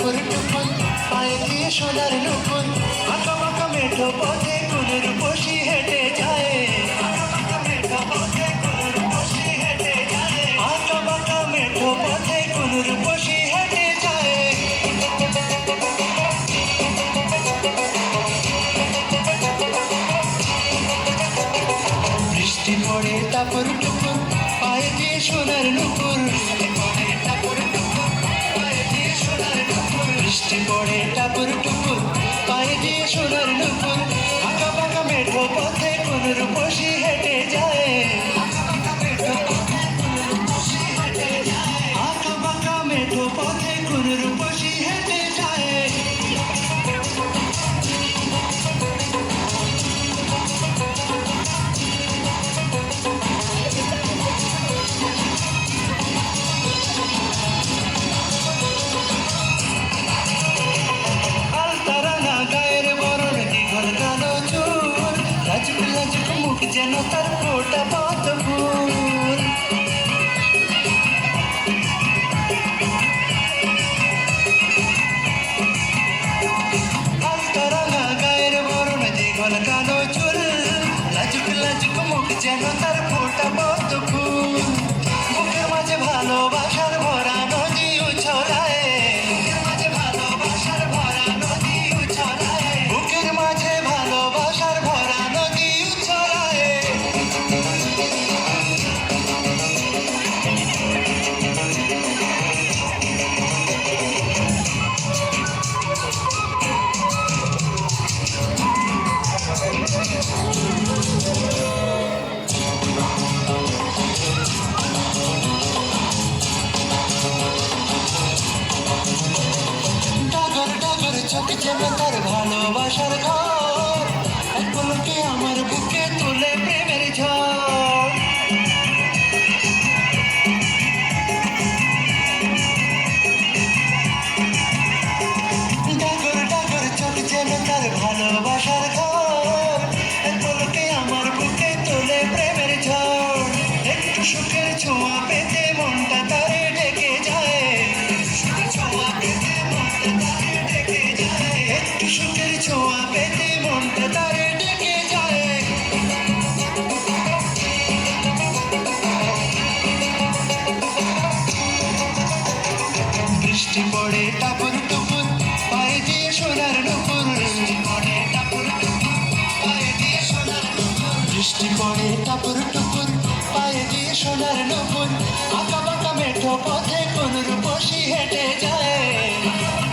টাপুর টুপুর পায়ে দিয়ে সোনার নুপুর আঁকা বাঁকা মেঠো পথে কোন রূপসী হেঁটে যায় আঁকা বাঁকা মেঠো পথে কোন রূপসী হেঁটে যায় বৃষ্টি পড়ে টাপুর টুপুর পায়ে দিয়ে সোনার নুপুর বৃষ্টি পড়ে টাপুর টুপুর পায়ে দিয়ে সোনার নুপুর আঁকা বাঁকা মেঠো পথে কোন রূপসী হেঁটে যায় আঁকা বাঁকা মেঠো পথে কোন রূপসী হেঁটে যায় মুখ যেন তার ফোটা পদ্ম ফুল আলতারাঙা গায়ের বরণ দীঘল কালো চুল লাজুক লাজুক মুখ যেন তার ফোটা পদ্ম ফুল বুকের মাঝে ভালোবাসার ভরা নদী উছলায় বুকের মাঝে ভালোবাসার ভরা নদী উছলায় বুকের মাঝে ভালোবাসার ভরা নদী চোখ যেন তার ভালোবাসার ঘর এক পলকে আমার বুকে তুলে প্রেমের ঝড় ডাগর ডাগর চোখ যেন তার ভালোবাসার ঘর এক পলকে আমার বুকে তুলে প্রেমের ঝড় একটু সুখের ছোঁয়া পেতে মনটা তারে ডেকে যায় ছোঁয়া পেতে মনটা তারে ডেকে যায় একটু সুখের ছোঁয়া পেতে মনটা তারে ডেকে যায় বৃষ্টি পড়ে টাপুর টুপুর পায়ে দিয়ে সোনার নুপুর বৃষ্টি পড়ে টাপুর টুপুর পায়ে দিয়ে সোনার নুপুর বৃষ্টি পড়ে টাপুর টুপুর পায়ে দিয়ে সোনার নুপুর আঁকা বাঁকা মেঠো পথে কোন রূপসী হেঁটে যায়